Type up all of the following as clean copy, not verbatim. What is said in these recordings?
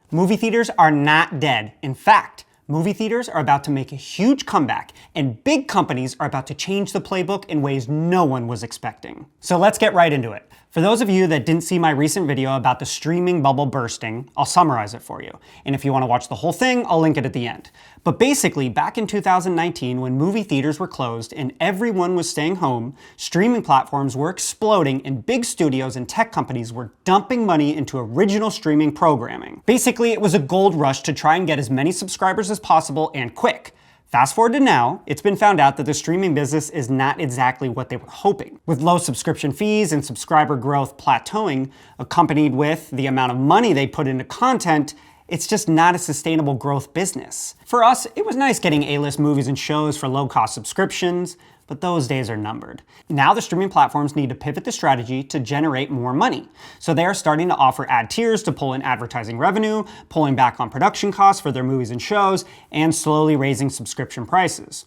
Movie theaters are not dead. In fact, movie theaters are about to make a huge comeback, and big companies are about to change the playbook in ways no one was expecting. So let's get right into it. For those of you that didn't see my recent video about the streaming bubble bursting, I'll summarize it for you. And if you want to watch the whole thing, I'll link it at the end. But basically, back in 2019, when movie theaters were closed and everyone was staying home, streaming platforms were exploding and big studios and tech companies were dumping money into original streaming programming. Basically, it was a gold rush to try and get as many subscribers as possible and quick. Fast forward to now, it's been found out that the streaming business is not exactly what they were hoping. With low subscription fees and subscriber growth plateauing, accompanied with the amount of money they put into content, it's just not a sustainable growth business. For us, it was nice getting A-list movies and shows for low-cost subscriptions, but those days are numbered. Now the streaming platforms need to pivot the strategy to generate more money. So they are starting to offer ad tiers to pull in advertising revenue, pulling back on production costs for their movies and shows, and slowly raising subscription prices.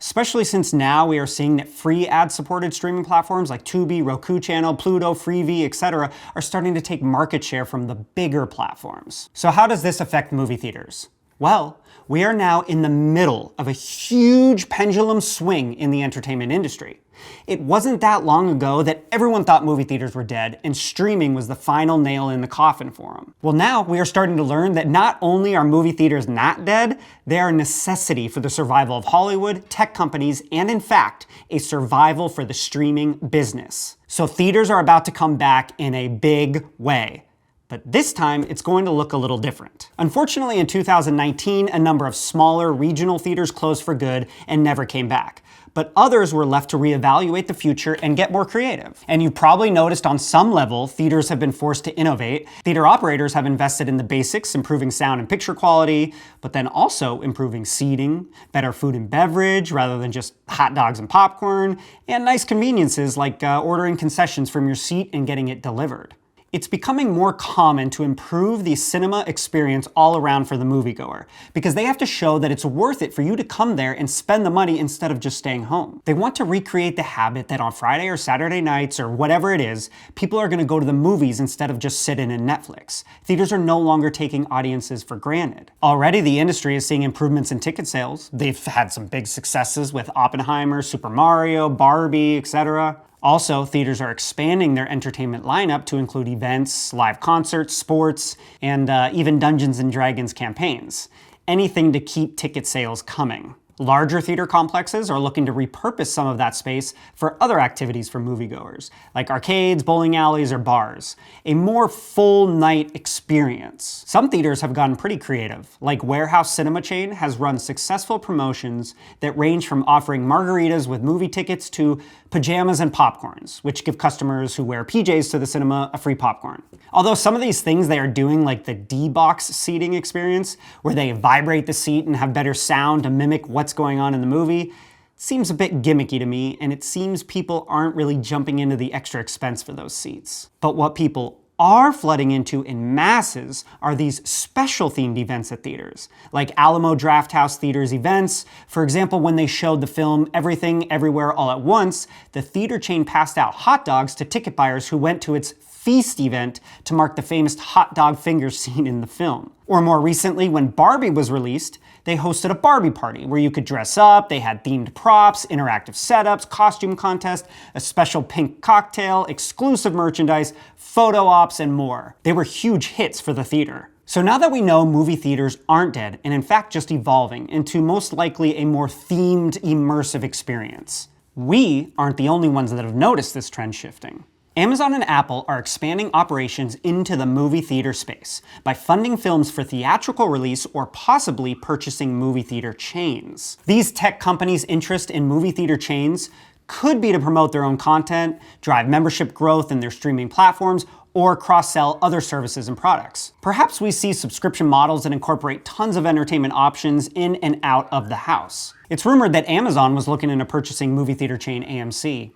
Especially since now we are seeing that free ad-supported streaming platforms like Tubi, Roku Channel, Pluto, Freevee, etc. are starting to take market share from the bigger platforms. So how does this affect movie theaters? Well, we are now in the middle of a huge pendulum swing in the entertainment industry. It wasn't that long ago that everyone thought movie theaters were dead and streaming was the final nail in the coffin for them. Well, now we are starting to learn that not only are movie theaters not dead, they are a necessity for the survival of Hollywood, tech companies, and in fact, a survival for the streaming business. So theaters are about to come back in a big way. But this time, it's going to look a little different. Unfortunately, in 2019, a number of smaller regional theaters closed for good and never came back. But others were left to reevaluate the future and get more creative. And you've probably noticed on some level, theaters have been forced to innovate. Theater operators have invested in the basics, improving sound and picture quality, but then also improving seating, better food and beverage rather than just hot dogs and popcorn, and nice conveniences like ordering concessions from your seat and getting it delivered. It's becoming more common to improve the cinema experience all around for the moviegoer, because they have to show that it's worth it for you to come there and spend the money instead of just staying home. They want to recreate the habit that on Friday or Saturday nights or whatever it is, people are going to go to the movies instead of just sitting in Netflix. Theaters are no longer taking audiences for granted. Already the industry is seeing improvements in ticket sales. They've had some big successes with Oppenheimer, Super Mario, Barbie, etc. Also, theaters are expanding their entertainment lineup to include events, live concerts, sports, and even Dungeons & Dragons campaigns. Anything to keep ticket sales coming. Larger theater complexes are looking to repurpose some of that space for other activities for moviegoers, like arcades, bowling alleys, or bars. A more full night experience. Some theaters have gotten pretty creative, like Warehouse Cinema Chain has run successful promotions that range from offering margaritas with movie tickets to pajamas and popcorns, which give customers who wear PJs to the cinema a free popcorn. Although some of these things they are doing, like the D-box seating experience, where they vibrate the seat and have better sound to mimic what's going on in the movie, seems a bit gimmicky to me, and it seems people aren't really jumping into the extra expense for those seats. But what people are flooding into in masses are these special themed events at theaters, like Alamo Drafthouse Theater's events. For example, when they showed the film Everything Everywhere All at Once, the theater chain passed out hot dogs to ticket buyers who went to its feast event to mark the famous hot dog fingers scene in the film. Or more recently, when Barbie was released, they hosted a Barbie party where you could dress up, they had themed props, interactive setups, costume contest, a special pink cocktail, exclusive merchandise, photo ops, and more. They were huge hits for the theater. So now that we know movie theaters aren't dead, and in fact just evolving into most likely a more themed, immersive experience, we aren't the only ones that have noticed this trend shifting. Amazon and Apple are expanding operations into the movie theater space by funding films for theatrical release or possibly purchasing movie theater chains. These tech companies' interest in movie theater chains could be to promote their own content, drive membership growth in their streaming platforms, or cross-sell other services and products. Perhaps we see subscription models that incorporate tons of entertainment options in and out of the house. It's rumored that Amazon was looking into purchasing movie theater chain AMC.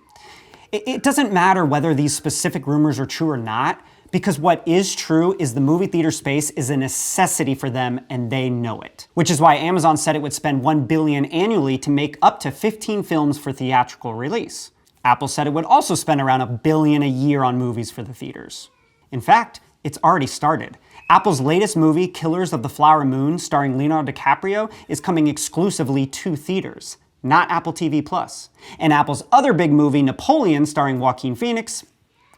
It doesn't matter whether these specific rumors are true or not, because what is true is the movie theater space is a necessity for them and they know it. Which is why Amazon said it would spend $1 billion annually to make up to 15 films for theatrical release. Apple said it would also spend around $1 billion a year on movies for the theaters. In fact, it's already started. Apple's latest movie, Killers of the Flower Moon, starring Leonardo DiCaprio, is coming exclusively to theaters, not Apple TV+. And Apple's other big movie, Napoleon, starring Joaquin Phoenix,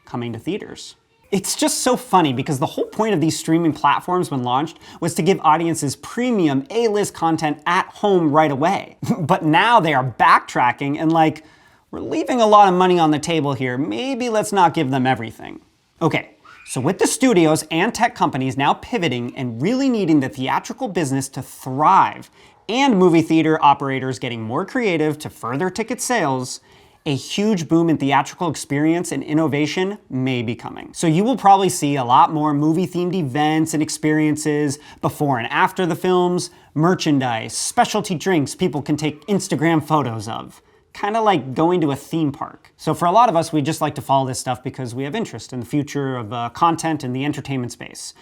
coming to theaters. It's just so funny because the whole point of these streaming platforms when launched was to give audiences premium A-list content at home right away. But now they are backtracking and like, we're leaving a lot of money on the table here, maybe let's not give them everything. Okay, so with the studios and tech companies now pivoting and really needing the theatrical business to thrive, and movie theater operators getting more creative to further ticket sales, a huge boom in theatrical experience and innovation may be coming. So you will probably see a lot more movie-themed events and experiences before and after the films, merchandise, specialty drinks people can take Instagram photos of. Kind of like going to a theme park. So for a lot of us, we just like to follow this stuff because we have interest in the future of content in the entertainment space.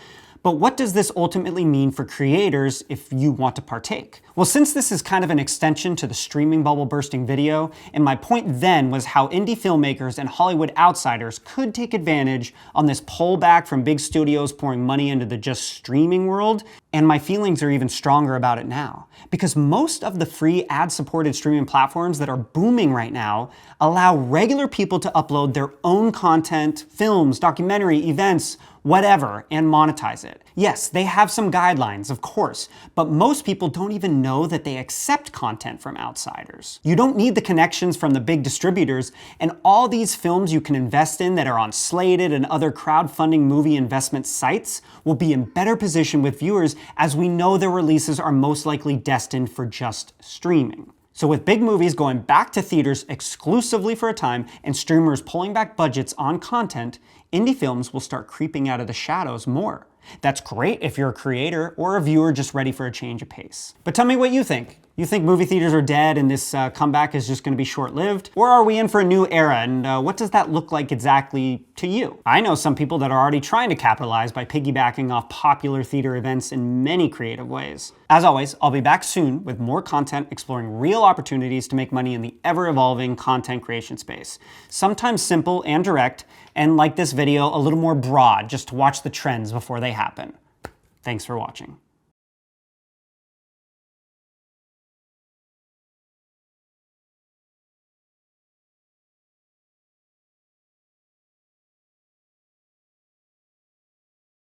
But what does this ultimately mean for creators if you want to partake? Well, since this is kind of an extension to the streaming bubble bursting video, and my point then was how indie filmmakers and Hollywood outsiders could take advantage on this pullback from big studios pouring money into the just streaming world, and my feelings are even stronger about it now. Because most of the free ad-supported streaming platforms that are booming right now allow regular people to upload their own content, films, documentary, events, whatever, and monetize it. Yes, they have some guidelines, of course, but most people don't even know that they accept content from outsiders. You don't need the connections from the big distributors, and all these films you can invest in that are on Slated and other crowdfunding movie investment sites will be in better position with viewers, as we know their releases are most likely destined for just streaming. So with big movies going back to theaters exclusively for a time and streamers pulling back budgets on content, indie films will start creeping out of the shadows more. That's great if you're a creator or a viewer just ready for a change of pace. But tell me what you think. You think movie theaters are dead and this comeback is just going to be short-lived? Or are we in for a new era, and what does that look like exactly to you? I know some people that are already trying to capitalize by piggybacking off popular theater events in many creative ways. As always, I'll be back soon with more content exploring real opportunities to make money in the ever-evolving content creation space. Sometimes simple and direct, and like this video, a little more broad, just to watch the trends before they happen. Thanks for watching.